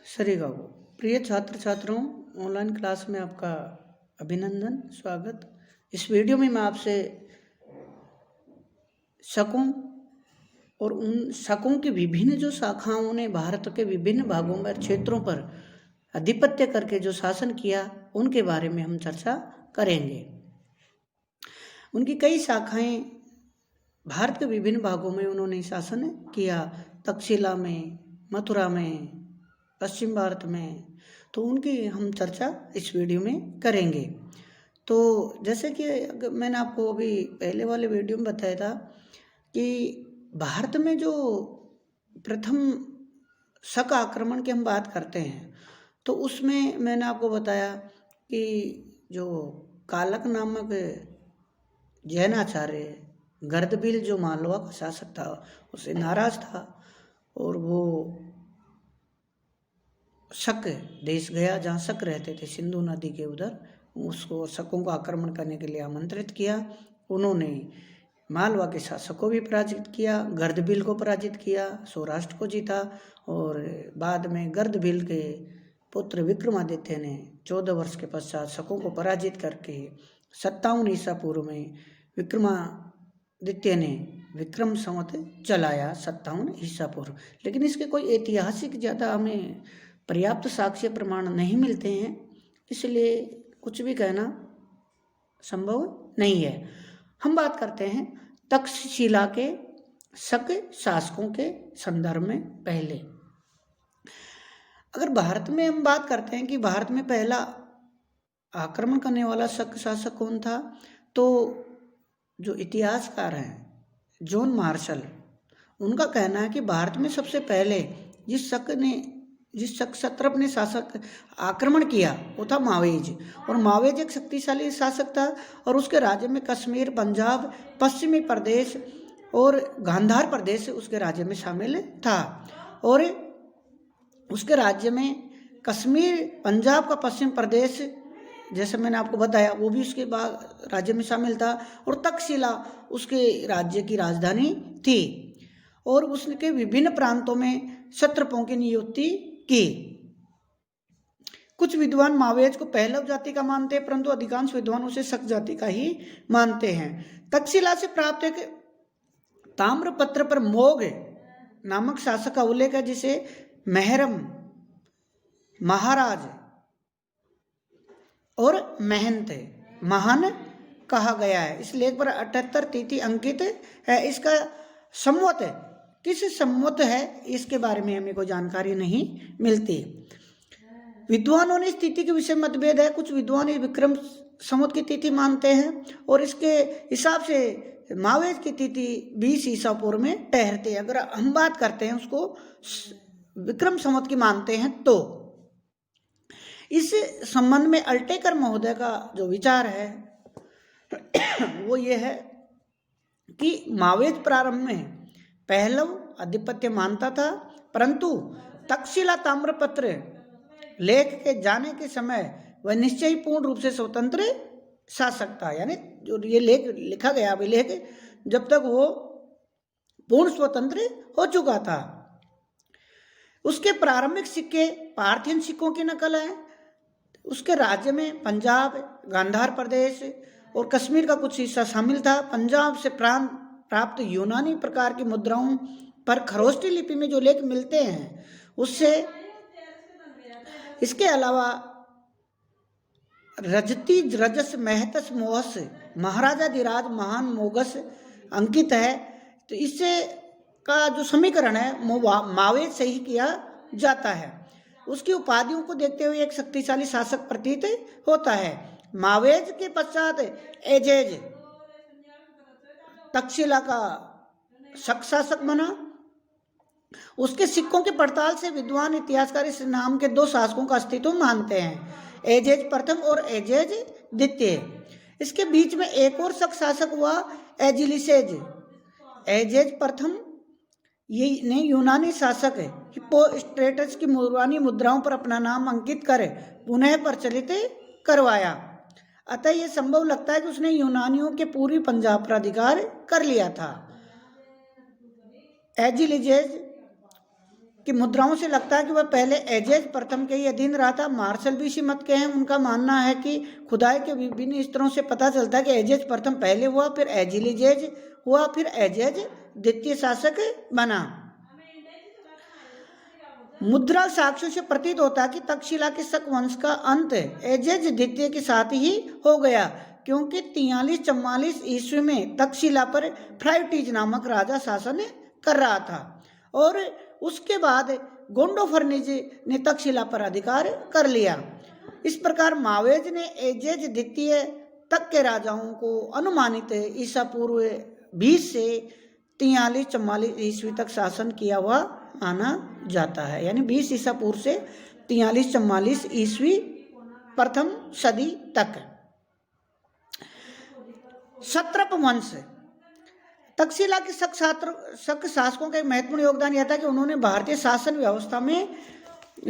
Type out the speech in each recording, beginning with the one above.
सरेगा वो। प्रिय छात्र छात्राओं, ऑनलाइन क्लास में आपका अभिनंदन, स्वागत। इस वीडियो में मैं आपसे शकों और उन शकों की विभिन्न जो शाखाओं ने भारत के विभिन्न भागों में क्षेत्रों पर आधिपत्य करके जो शासन किया उनके बारे में हम चर्चा करेंगे। उनकी कई शाखाएं भारत के विभिन्न भागों में उन्होंने शासन किया, तक्षशिला में, मथुरा में, पश्चिम भारत में। तो उनकी हम चर्चा इस वीडियो में करेंगे। तो जैसे कि मैंने आपको अभी पहले वाले वीडियो में बताया था कि भारत में जो प्रथम शक आक्रमण की हम बात करते हैं तो उसमें मैंने आपको बताया कि जो कालक नामक जैनाचार्य गर्दबिल जो मालवा का शासक था उससे नाराज था और वो शक देश गया जहाँ शक रहते थे सिंधु नदी के उधर, उसको शकों को आक्रमण करने के लिए आमंत्रित किया। उन्होंने मालवा के शासक को भी पराजित किया, गर्दबिल को पराजित किया, सौराष्ट्र को जीता और बाद में गर्दबिल के पुत्र विक्रमादित्य ने 14 वर्ष के पश्चात शकों को पराजित करके 57 ईसा पूर्व में विक्रमादित्य ने विक्रम संवत चलाया 57 ईसा पूर्व। लेकिन इसके कोई ऐतिहासिक ज़्यादा हमें पर्याप्त साक्ष्य प्रमाण नहीं मिलते हैं, इसलिए कुछ भी कहना संभव नहीं है। हम बात करते हैं तक्षशिला के शक शासकों के संदर्भ में। पहले अगर भारत में हम बात करते हैं कि भारत में पहला आक्रमण करने वाला शक शासक कौन था, तो जो इतिहासकार हैं जॉन मार्शल, उनका कहना है कि भारत में सबसे पहले जिस शक क्षत्रप ने शासक आक्रमण किया वो था मावेज। और मावेज एक शक्तिशाली शासक था और उसके राज्य में कश्मीर, पंजाब, पश्चिमी प्रदेश और गांधार प्रदेश उसके राज्य में शामिल था। और उसके राज्य में कश्मीर, पंजाब का पश्चिम प्रदेश जैसे मैंने आपको बताया वो भी उसके बाद राज्य में शामिल था और तक्षशिला उसके राज्य की राजधानी थी। और उसके विभिन्न प्रांतों में क्षत्रपों की नियुक्ति की। कुछ विद्वान मावेज को पहलव जाति का मानते हैं, परंतु अधिकांश विद्वान उसे शक जाति का ही मानते हैं। तक्षशिला से प्राप्त एक ताम्रपत्र पर मोग नामक शासक का उल्लेख है, जिसे मेहरम, महाराज और महंत, महान कहा गया है। इस लेख पर 78 तिथि अंकित है। इसका संवत किस संवत है इसके बारे में हमें कोई जानकारी नहीं मिलती। विद्वानों ने इस तिथि के विषय मतभेद है। कुछ विद्वान इस विक्रम संवत की तिथि मानते हैं और इसके हिसाब से मावेज की तिथि 20 ईसा पूर्व में ठहरते हैं। अगर हम बात करते हैं उसको विक्रम संवत की मानते हैं तो इस संबंध में अल्टेकर महोदय का जो विचार है वो ये है कि मावेज प्रारंभ में पहलव आधिपत्य मानता था, परंतु तक्षशिला ताम्रपत्र लेख के जाने के समय वह निश्चय ही पूर्ण रूप से स्वतंत्र शासक था। यानी जो ये लेख लिखा गया अभिलेख, जब तक वो पूर्ण स्वतंत्र हो चुका था। उसके प्रारंभिक सिक्के पार्थियन सिक्कों की नकल है। उसके राज्य में पंजाब, गांधार प्रदेश और कश्मीर का कुछ हिस्सा शामिल था। पंजाब से प्राप्त यूनानी प्रकार की मुद्राओं पर खरोष्टी लिपि में जो लेख मिलते हैं उससे इसके अलावा रजती, रजस, महतस, मोहस, महाराजा धीराज, महान, मोगस अंकित है। तो इससे का जो समीकरण है वो मावेज से ही किया जाता है। उसकी उपाधियों को देखते हुए एक शक्तिशाली शासक प्रतीत होता है। मावेज के पश्चात एजेज तक्षशिला का शक शासक बना। उसके सिक्कों की पड़ताल से विद्वान इतिहासकार इस नाम के 2 शासकों का अस्तित्व मानते हैं, एजेज प्रथम और एजेज द्वितीय। इसके बीच में एक और शक शासक हुआ, एजिलिसेज। एजेज प्रथम ये ने यूनानी शासक हिप्पोस्ट्रेटस की यूनानी मुद्राओं पर अपना नाम अंकित कर पुनः प्रचलित करवाया। अतः यह संभव लगता है कि उसने यूनानियों के पूर्वी पंजाब पर अधिकार कर लिया था। एजिलिजेज कि मुद्राओं से लगता है कि वह पहले एजेज प्रथम के ही अधीन रहा था। मार्शल भी इसी मत के हैं। उनका मानना है कि खुदाई के विभिन्न स्तरों से पता चलता है कि एजेज प्रथम पहले हुआ, फिर एजिलिजेज हुआ, फिर एजेज द्वितीय शासक बना। मुद्रा साक्ष्यों से प्रतीत होता है कि तक्षशिला के शक वंश का अंत एजेज द्वितीय के साथ ही हो गया, क्योंकि 43-44 ईस्वी में तक्षशिला पर फ्राइटीज नामक राजा शासन कर रहा था और उसके बाद गोंडोफर्निज ने तक्षशिला पर अधिकार कर लिया। इस प्रकार मावेज ने एजेज द्वितीय तक के राजाओं को अनुमानित ईसा पूर्व 20 से 43-44 ईस्वी तक शासन किया हुआ माना जाता है। यानी 20 ईसा पूर्व से 43-44 ईस्वी प्रथम सदी तक। सत्रप वंश। तक्षशिला के शक शासकों का एक महत्वपूर्ण योगदान यह था कि उन्होंने भारतीय शासन व्यवस्था में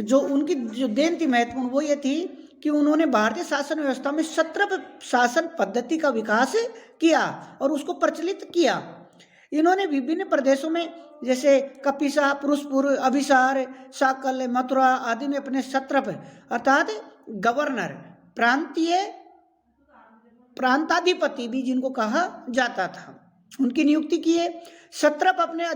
जो उनकी जो देन थी महत्वपूर्ण, वो ये थी कि उन्होंने भारतीय शासन व्यवस्था में सत्रप शासन पद्धति का विकास किया और उसको प्रचलित किया। इन्होंने विभिन्न प्रदेशों में जैसे कपिसा, पुरुषपुर, अभिसार, साकल, मथुरा आदि में अपने सत्रप अर्थात गवर्नर, प्रांताधिपति भी जिनको कहा जाता था, उनकी नियुक्ति किए। सत्रप अपने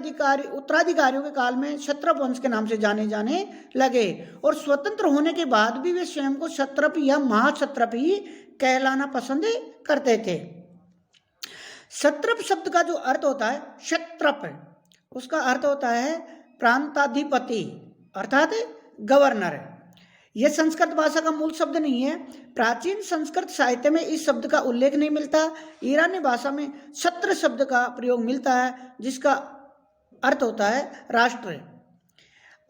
उत्तराधिकारियों के काल में सत्रप वंश के नाम से जाने लगे और स्वतंत्र होने के बाद भी वे स्वयं को सत्रप या महासत्रप ही कहलाना पसंद करते थे। सत्रप शब्द का जो अर्थ होता है क्षत्रप, उसका अर्थ होता है प्रांताधिपति अर्थात गवर्नर। यह संस्कृत भाषा का मूल शब्द नहीं है। प्राचीन संस्कृत साहित्य में इस शब्द का उल्लेख नहीं मिलता। ईरानी भाषा में छत्र शब्द का प्रयोग मिलता है जिसका अर्थ होता है राष्ट्र।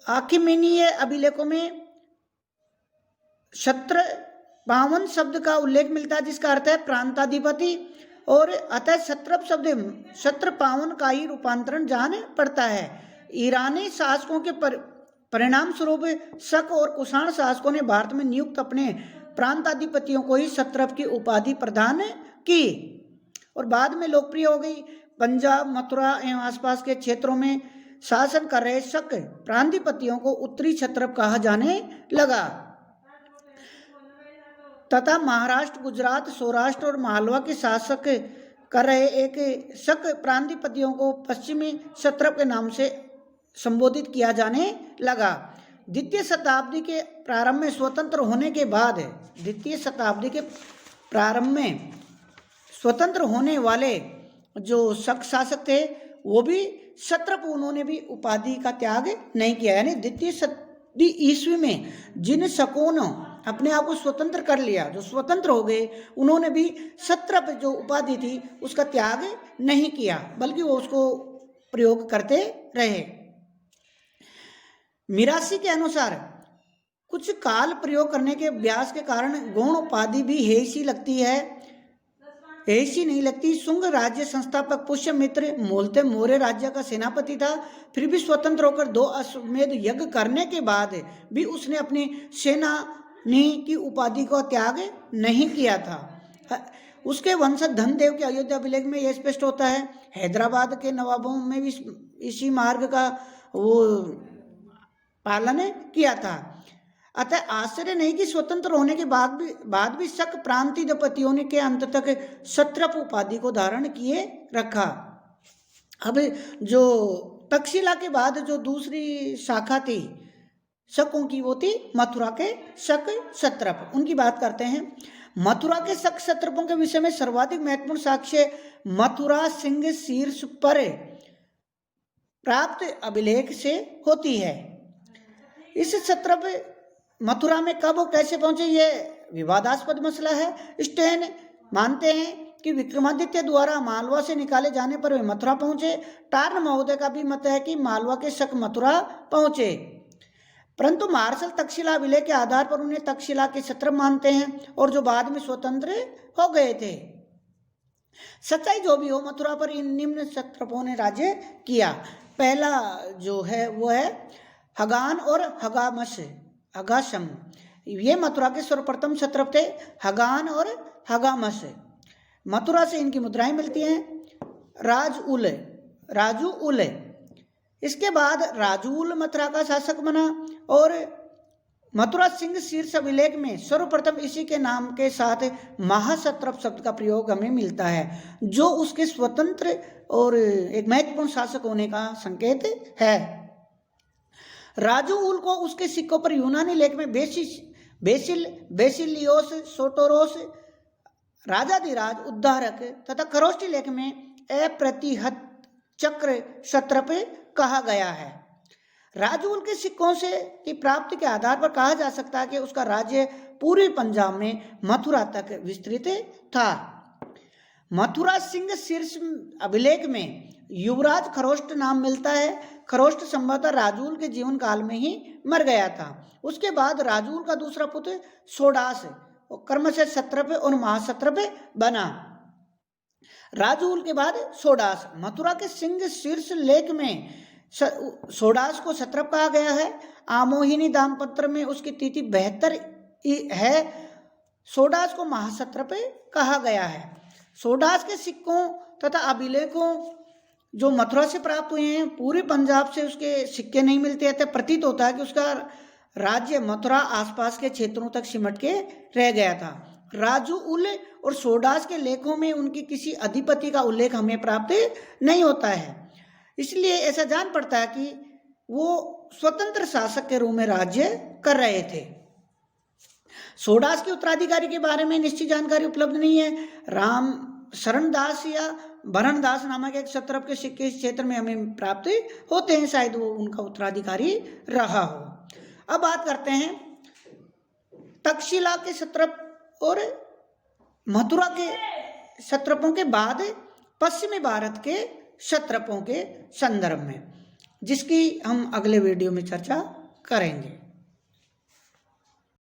आखिमेनीय अभिलेखों में छत्र पावन शब्द का उल्लेख मिलता है जिसका अर्थ है प्रांताधिपति और अतः सत्रप शब्द छत्र पावन का ही रूपांतरण जान पड़ता है। ईरानी शासकों के परिणाम स्वरूप शक और कुषाण शासकों ने भारत में नियुक्त अपने प्रांताधिपतियों को ही सत्रप की उपाधि प्रदान की और बाद में लोकप्रिय हो गई। पंजाब, मथुरा एवं आसपास के क्षेत्रों में शासन कर रहे शक प्रांताधिपतियों को उत्तरी क्षत्रप कहा जाने लगा तथा महाराष्ट्र, गुजरात, सौराष्ट्र और मालवा के शासक कर रहे एक शक प्रांताधिपतियों को पश्चिमी क्षत्रप के नाम से संबोधित किया जाने लगा। द्वितीय शताब्दी के प्रारंभ में स्वतंत्र होने के बाद स्वतंत्र होने वाले जो शक शासक थे वो भी सत्रप, उन्होंने भी उपाधि का त्याग नहीं किया। यानी द्वितीय शताब्दी ईस्वी में जिन शकों ने अपने आप को स्वतंत्र कर लिया, जो स्वतंत्र हो गए, उन्होंने भी सत्रप जो उपाधि थी उसका त्याग नहीं किया बल्कि वो उसको प्रयोग करते रहे। मिरासी के अनुसार कुछ काल प्रयोग करने के अभ्यास के कारण गौण उपाधि भी हेसी लगती है, हेसी नहीं लगती। शुंग राज्य संस्थापक पुष्यमित्र मूलतः मौर्य राज्य का सेनापति था, फिर भी स्वतंत्र होकर 2 अश्वमेध यज्ञ करने के बाद भी उसने अपनी सेनानी की उपाधि को त्याग नहीं किया था। उसके वंशज धनदेव के अयोध्या अभिलेख में यह स्पष्ट होता है। हैदराबाद के नवाबों में भी इसी मार्ग का वो पालन किया था। अतः आश्चर्य नहीं कि स्वतंत्र होने के बाद भी शक प्रांताधिपतियों ने के अंत तक सत्रप उपाधि को धारण किए रखा। अब जो तक्षशिला के बाद जो दूसरी शाखा थी शकों की, वो थी मथुरा के शक सत्रप। उनकी बात करते हैं। मथुरा के शक सत्रपों के विषय में सर्वाधिक महत्वपूर्ण साक्ष्य मथुरा सिंह शीर्ष पर प्राप्त अभिलेख से होती है। इस सत्रप मथुरा में कब और कैसे पहुंचे यह विवादास्पद मसला है। स्टेन मानते हैं कि विक्रमादित्य द्वारा मालवा से निकाले जाने पर वे मथुरा पहुंचे। टार्न महोदय का भी मत है कि मालवा के शक मथुरा पहुंचे, परंतु मार्शल तक्षशिला अभिलेख के आधार पर उन्हें तक्षशिला के सत्रप मानते हैं और जो बाद में स्वतंत्र हो गए थे। सच्चाई जो भी हो, मथुरा पर इन निम्न सत्रपों ने राज्य किया। पहला जो है वो है हगान और हगाशम। ये मथुरा के सर्वप्रथम क्षत्रप थे, हगान और हगामस। मथुरा से इनकी मुद्राएं मिलती हैं। राजू उल इसके बाद राजूल मथुरा का शासक बना और मथुरा सिंह शीर्ष अभिलेख में सर्वप्रथम इसी के नाम के साथ महासत्रप शब्द का प्रयोग हमें मिलता है, जो उसके स्वतंत्र और एक महत्वपूर्ण शासक होने का संकेत है। राजूल को उसके सिक्कों पर यूनानी लेख में बेसिलियोस सोटोरोस राजाधिराज उद्धारक तथा खरोष्टी लेख में अप्रतिहत चक्र सत्रप कहा गया है। राजूल के सिक्कों से की प्राप्ति के आधार पर कहा जा सकता है कि उसका राज्य पूर्वी पंजाब में मथुरा तक विस्तृत था। मथुरा सिंह शीर्ष अभिलेख में युवराज खरोष्ट नाम मिलता है। खरोष्ट संभवतः राजूल के जीवन काल में ही मर गया था। उसके बाद राजूल का दूसरा पुत्र सोडास कर्म से सत्रप और महासत्रप बना। राजूल के बाद सोडास। मथुरा के सिंह शीर्ष लेख में सोडास को सत्रप कहा गया है। आमोहिनी दामपत्र में उसकी तिथि 72 है। सोडास को महासत्रप कहा गया है। सोडास के सिक्कों तथा अभिलेखों जो मथुरा से प्राप्त हुए हैं, पूरे पंजाब से उसके सिक्के नहीं मिलते हैं। प्रतीत होता है कि उसका राज्य मथुरा आसपास के क्षेत्रों तक सिमट के रह गया था। राजूल और सोडास के लेखों में उनकी किसी अधिपति का उल्लेख हमें प्राप्त नहीं होता है, इसलिए ऐसा जान पड़ता है कि वो स्वतंत्र शासक के रूप में राज्य कर रहे थे। सोडास के उत्तराधिकारी के बारे में निश्चित जानकारी उपलब्ध नहीं है। राम शरणदास या भरणदास नामक एक सत्रप के सिक्के इस क्षेत्र में हमें प्राप्त होते हैं, शायद वो उनका उत्तराधिकारी रहा हो। अब बात करते हैं तक्षशिला के सत्रप और मथुरा के सत्रपों के बाद पश्चिमी भारत के सत्रपों के संदर्भ में, जिसकी हम अगले वीडियो में चर्चा करेंगे।